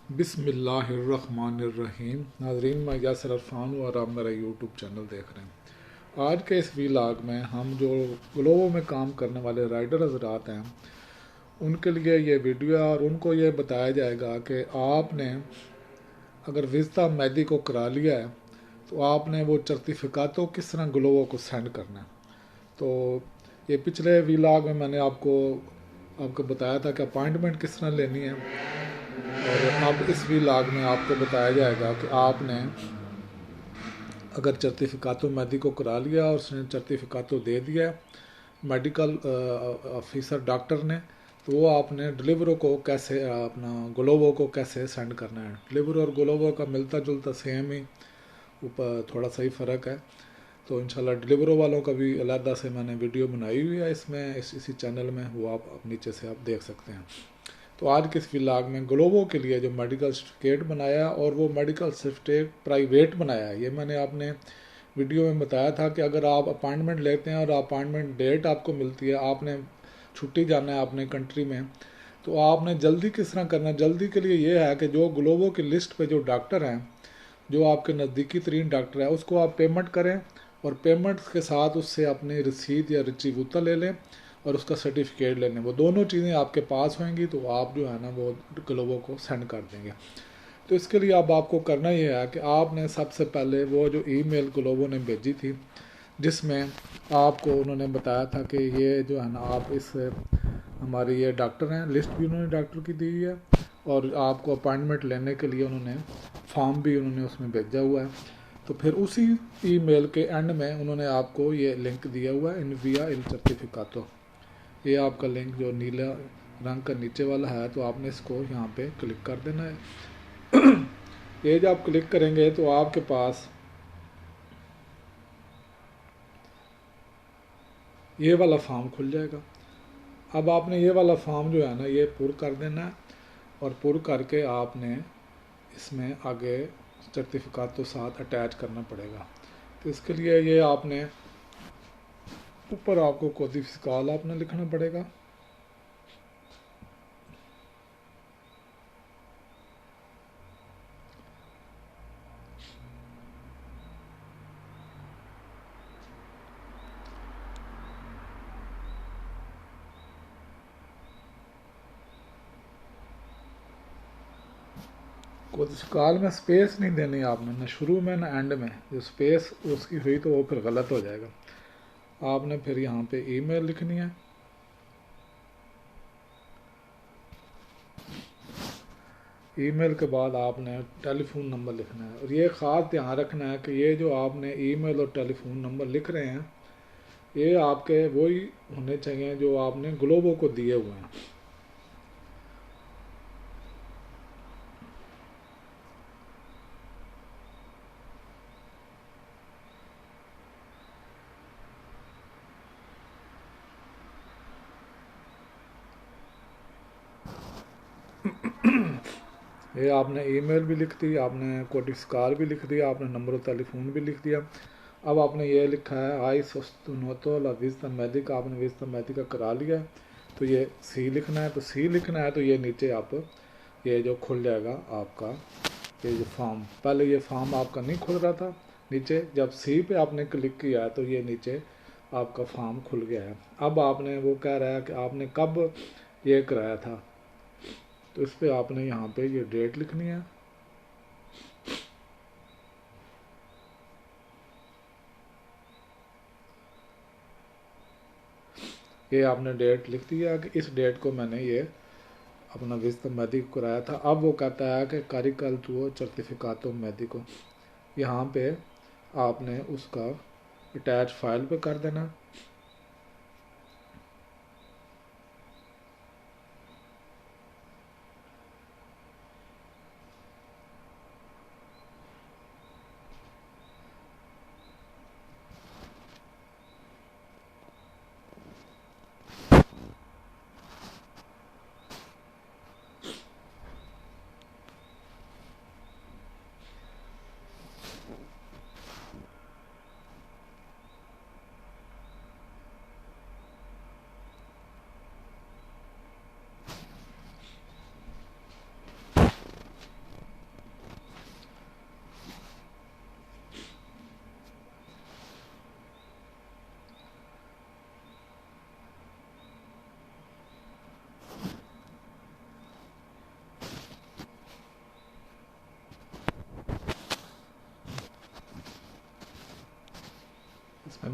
बिस्मिल्लाहिर्रहमानिर्रहीम। नाज़रीन, मैं यासिर अरफान हूँ और आप मेरा यूट्यूब चैनल देख रहे हैं। आज के इस वीलाग में हम जो ग्लोबो में काम करने वाले राइडर हजरात हैं उनके लिए ये वीडियो है और उनको ये बताया जाएगा कि आपने अगर विज़ा मैदी को करा लिया है तो आपने वो सर्टिफिकातों किस तरह ग्लोबो को सेंड करना है। तो ये पिछले वीलाग में मैंने आपको बताया था कि अपॉइंटमेंट किस तरह लेनी है, और अब इस वीलाग में आपको बताया जाएगा कि आपने अगर सर्टिफिकातो मैदी को करा लिया और उसने सर्टिफिकातो दे दिया मेडिकल ऑफिसर डॉक्टर ने, तो वो आपने डिलीवरो को कैसे अपना ग्लोबो को कैसे सेंड करना है। डिलीवरो और ग्लोबो का मिलता जुलता सेम ही, ऊपर थोड़ा सा ही फ़र्क है। तो इंशाल्लाह डिलीवरो वालों का भी अलहदा से मैंने वीडियो बनाई हुई है इसमें इसी चैनल में, वो आप नीचे से आप देख सकते हैं। तो आज के इस व्लॉग में ग्लोबो के लिए जो मेडिकल सर्टिफिकेट बनाया और वो मेडिकल सर्टिफिकेट प्राइवेट बनाया है, ये मैंने आपने वीडियो में बताया था कि अगर आप अपॉइंटमेंट लेते हैं और अपॉइंटमेंट डेट आपको मिलती है, आपने छुट्टी जाना है अपने कंट्री में, तो आपने जल्दी किस तरह करना है। जल्दी के लिए ये है कि जो ग्लोबो की लिस्ट पे जो डॉक्टर हैं, जो आपके नज़दीकी तरीन डॉक्टर है, उसको आप पेमेंट करें और पेमेंट के साथ उससे अपनी रसीद या रिसीवूता ले लें और उसका सर्टिफिकेट ले लें। वो दोनों चीज़ें आपके पास होंगी तो आप जो है ना वो ग्लोबो को सेंड कर देंगे। तो इसके लिए अब आपको करना ये है कि आपने सबसे पहले वो जो ईमेल ग्लोबो ने भेजी थी जिसमें आपको उन्होंने बताया था कि ये जो है ना आप इस हमारे ये डॉक्टर हैं, लिस्ट भी उन्होंने डॉक्टर की दी है और आपको अपॉइंटमेंट लेने के लिए उन्होंने फॉर्म भी उन्होंने उसमें भेजा हुआ है। तो फिर उसी ईमेल के एंड में उन्होंने आपको ये लिंक दिया हुआ है, इनविया इल सर्टिफिकातो। ये आपका लिंक जो नीला रंग का नीचे वाला है, तो आपने इसको यहाँ पे क्लिक कर देना है। ये जब आप क्लिक करेंगे तो आपके पास ये वाला फॉर्म खुल जाएगा। अब आपने ये वाला फॉर्म जो है ना ये पुर कर देना है और पुर करके आपने इसमें आगे सर्टिफिकेट तो साथ अटैच करना पड़ेगा। तो इसके लिए ये आपने ऊपर आपको कोई फिस्काल आपने लिखना पड़ेगा। कोशिकाल में स्पेस नहीं देनी आपने, ना शुरू में ना एंड में। जो स्पेस उसकी हुई तो वो फिर गलत हो जाएगा। आपने फिर यहाँ पे ईमेल लिखनी है। ईमेल के बाद आपने टेलीफोन नंबर लिखना है और ये ख़ास ध्यान रखना है कि ये जो आपने ईमेल और टेलीफोन नंबर लिख रहे हैं ये आपके वही होने चाहिए जो आपने ग्लोबो को दिए हुए हैं। ये आपने ईमेल भी लिख दी, आपने कोटिस्कार भी लिख दिया, आपने नंबर टेलीफोन भी लिख दिया। अब आपने ये लिखा है आई सस्तुनोतो विज़ा मेडिका, आपने विज़ा मेडिका करा लिया है तो ये सी लिखना है। तो सी लिखना है तो ये नीचे आप ये जो खुल जाएगा आपका ये जो फॉर्म, पहले ये फॉर्म आपका नहीं खुल रहा था, नीचे जब सी पे आपने क्लिक किया है तो ये नीचे आपका फॉर्म खुल गया है। अब आपने वो कह रहा है कि आपने कब ये कराया था, तो इस पर आपने यहाँ पे ये डेट लिखनी है। ये आपने डेट लिख दिया कि इस डेट को मैंने ये अपना विज़ा मेडिको कराया था। अब वो कहता है कि कारिकल टू सर्टिफिकातो मेडिको, यहाँ पे आपने उसका अटैच फाइल पे कर देना।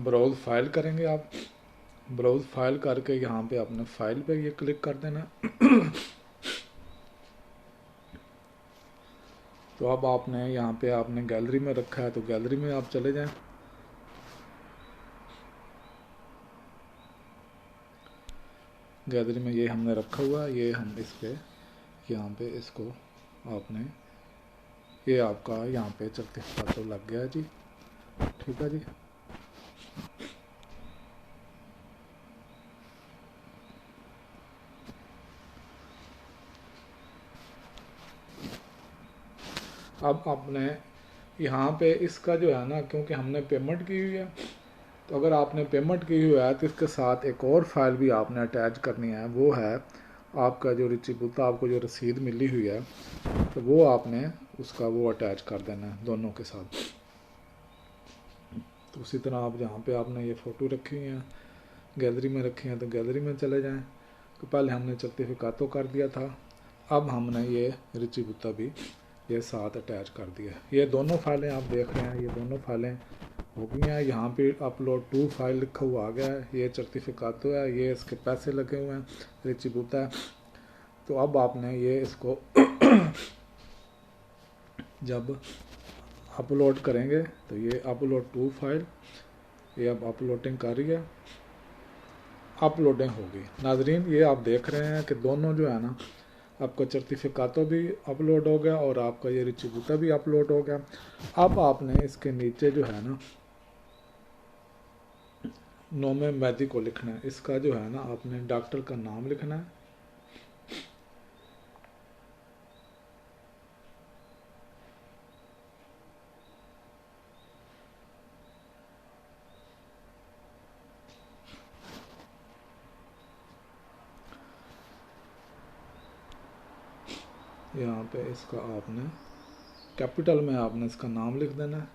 ब्राउज़ फाइल करेंगे आप। ब्राउज़ फाइल करके यहाँ पे अपने फाइल पे ये क्लिक कर देना। तो अब आपने यहाँ पे आपने गैलरी में रखा है तो गैलरी में आप चले जाएं। गैलरी में ये हमने रखा हुआ है, ये हम इस पे यहाँ पे इसको आपने ये आपका यहाँ पे सर्टिफिकेट तो लग गया जी। ठीक है जी। अब आपने यहाँ पे इसका जो है ना, क्योंकि हमने पेमेंट की हुई है, तो अगर आपने पेमेंट की हुई है तो इसके साथ एक और फाइल भी आपने अटैच करनी है। वो है आपका जो रिची बुता आपको जो रसीद मिली हुई है, तो वो आपने उसका वो अटैच कर देना है दोनों के साथ। तो उसी तरह आप जहाँ पे आपने ये फ़ोटो रखी हुई हैं गैलरी में रखी हैं तो गैलरी में चले जाएं। तो पहले हमने सर्टिफिकेट तो कर दिया था, अब हमने ये रिची बुता भी ये साथ अटैच कर दिया। ये दोनों फाइलें आप देख रहे हैं, ये दोनों फाइलें हो गई हैं। यहाँ पे अपलोड टू फाइल लिखा हुआ आ गया है, ये सर्टिफिकेट तो है, ये इसके पैसे लगे हुए हैं, रिची बुता है। तो अब आपने ये इसको जब अपलोड करेंगे तो ये अपलोड टू फाइल ये अब अपलोडिंग कर रही है, अपलोडिंग होगी। नाजरीन ये आप देख रहे हैं कि दोनों जो है ना, आपका सर्टिफिकेट भी अपलोड हो गया और आपका ये रिची बुता भी अपलोड हो गया। अब आपने इसके नीचे जो है ना नोमे मैदी को लिखना है। इसका जो है ना आपने डॉक्टर का नाम लिखना है। यहाँ पे इसका आपने कैपिटल में आपने इसका नाम लिख देना है।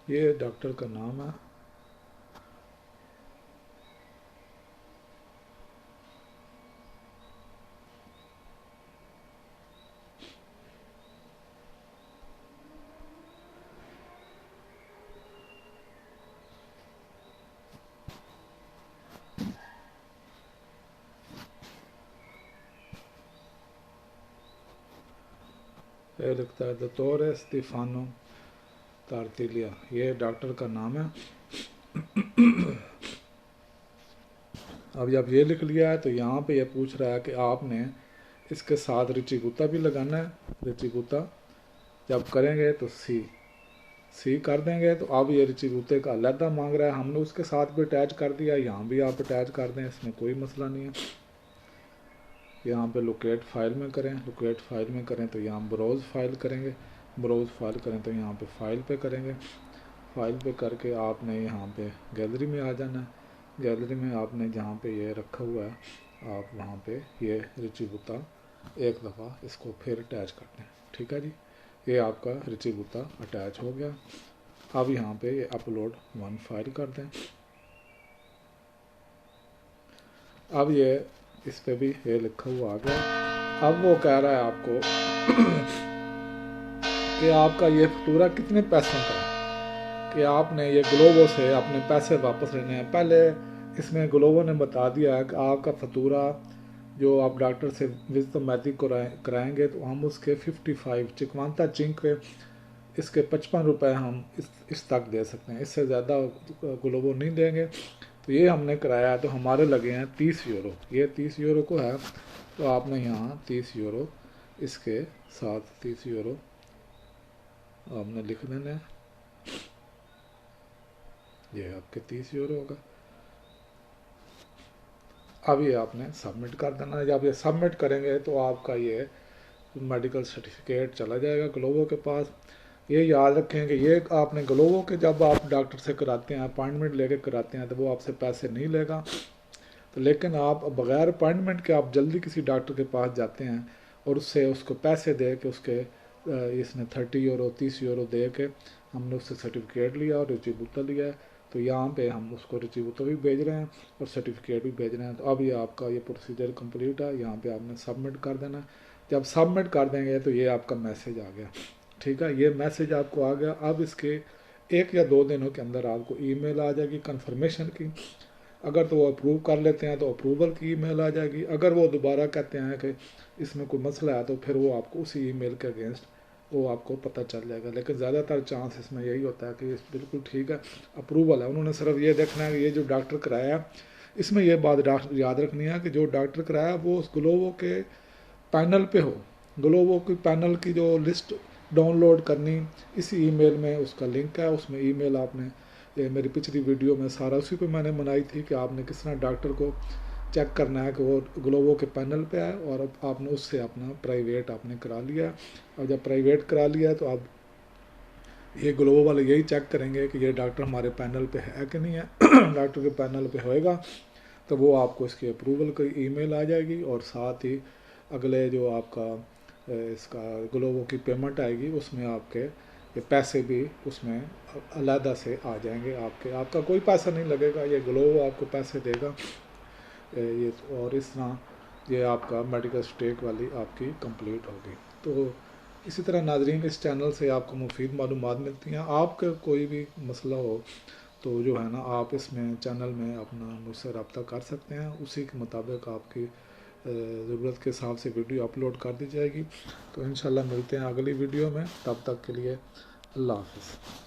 ये डॉक्टर का नाम है। ये लिखता है दोतोरे स्टीफानो तारतिलिया, ये डॉक्टर का नाम है। अब जब ये लिख लिया है तो यहाँ पे ये पूछ रहा है कि आपने इसके साथ रिची बुता भी लगाना है। रिची बुता जब करेंगे तो सी कर देंगे। तो अब ये रिची बुते का अलहदा मांग रहा है, हमने उसके साथ भी अटैच कर दिया, यहाँ भी आप अटैच कर दें, इसमें कोई मसला नहीं है। यहाँ पे लोकेट फाइल में करें, लोकेट फाइल में करें तो यहाँ ब्राउज़ फाइल करेंगे, ब्राउज़ फाइल करें तो यहाँ पे फाइल पे करेंगे। फाइल पे करके आपने यहाँ पे गैलरी में आ जाना है। गैलरी में आपने जहाँ पे ये रखा हुआ है आप वहाँ पे ये रिची बुता एक दफ़ा इसको फिर अटैच कर दें। ठीक है जी, ये आपका रिची बुता अटैच हो गया। अब यहाँ पे ये अपलोड वन फाइल कर दें। अब ये इस पे भी ये लिखा हुआ आ गया। अब वो कह रहा है आपको कि आपका ये फतूरा कितने पैसों का है, कि आपने ये ग्लोबो से अपने पैसे वापस लेने हैं। पहले इसमें ग्लोबो ने बता दिया है कि आपका फतूरा जो आप डॉक्टर से विजिट मैथिक कराएंगे तो हम उसके 55 चिकवांता चिंक इसके 55 रुपये हम इस तक दे सकते हैं, इससे ज़्यादा ग्लोबो नहीं देंगे। तो ये हमने कराया है तो हमारे लगे हैं 30 यूरो। ये 30 यूरो को है तो आपने यहाँ 30 यूरो इसके साथ 30 यूरो आपने लिख देना है। ये आपके 30 यूरो होगा। अब ये आपने सबमिट कर देना है। जब ये सबमिट करेंगे तो आपका ये मेडिकल सर्टिफिकेट चला जाएगा ग्लोबो के पास। ये याद रखें कि ये आपने ग्लोबो के जब आप डॉक्टर से कराते हैं अपॉइंटमेंट लेके कराते हैं तो वो आपसे पैसे नहीं लेगा। तो लेकिन आप बग़ैर अपॉइंटमेंट के आप जल्दी किसी डॉक्टर के पास जाते हैं और उससे उसको पैसे दे के उसके इसने 30 यूरो 30 यूरो दे के हमने उससे सर्टिफिकेट लिया और रिसीबूटर लिया है। तो यहाँ पे हम उसको रिसीबूटर भी भेज रहे हैं और सर्टिफिकेट भी भेज रहे हैं। तो अब ये आपका ये प्रोसीजर कंप्लीट है, यहाँ पे आपने सबमिट कर देना है। जब सबमिट कर देंगे तो ये आपका मैसेज आ गया, ठीक है, ये मैसेज आपको आ गया। अब इसके 1 या 2 दिनों के अंदर आपको ईमेल आ जाएगी कन्फर्मेशन की। अगर तो वो अप्रूव कर लेते हैं तो अप्रूवल की ईमेल आ जाएगी। अगर वो दोबारा कहते हैं कि इसमें कोई मसला है तो फिर वो आपको उसी ईमेल के अगेंस्ट वो आपको पता चल जाएगा। लेकिन ज़्यादातर चांस इसमें यही होता है कि बिल्कुल ठीक है, अप्रूवल है। उन्होंने सिर्फ ये देखना है कि ये जो डॉक्टर कराया, इसमें यह बात याद रखनी है कि जो डॉक्टर कराया वो उस ग्लोवो के पैनल पे हो। ग्लोवो की पैनल की जो लिस्ट डाउनलोड करनी, इसी ईमेल में उसका लिंक है। उसमें ईमेल आपने, ये मेरी पिछली वीडियो में सारा उसी पे मैंने बनाई थी कि आपने किस तरह डॉक्टर को चेक करना है कि वो ग्लोवो के पैनल पे है, और अब आपने उससे अपना प्राइवेट आपने करा लिया। और जब प्राइवेट करा लिया तो अब ये ग्लोवो वाले यही चेक करेंगे कि ये डॉक्टर हमारे पैनल पे है कि नहीं है। डॉक्टर के पैनल पे होएगा तो वो आपको इसकी अप्रूवल की ईमेल आ जाएगी, और साथ ही अगले जो आपका इसका ग्लोवो की पेमेंट आएगी उसमें आपके ये पैसे भी उसमें अलहदा से आ जाएंगे। आपका कोई पैसा नहीं लगेगा, ये ग्लोवो आपको पैसे देगा। ये और इस तरह ये आपका मेडिकल स्टेक वाली आपकी कंप्लीट होगी। तो इसी तरह नाजरीन, इस चैनल से आपको मुफीद मालूमात मिलती हैं। आपका कोई भी मसला हो तो जो है ना, आप इसमें चैनल में अपना मुझसे रब्ता कर सकते हैं। उसी के मुताबिक आपकी ज़रूरत के हिसाब से वीडियो अपलोड कर दी जाएगी। तो इंशाल्लाह मिलते हैं अगली वीडियो में, तब तक के लिए अल्लाह हाफ़िज़।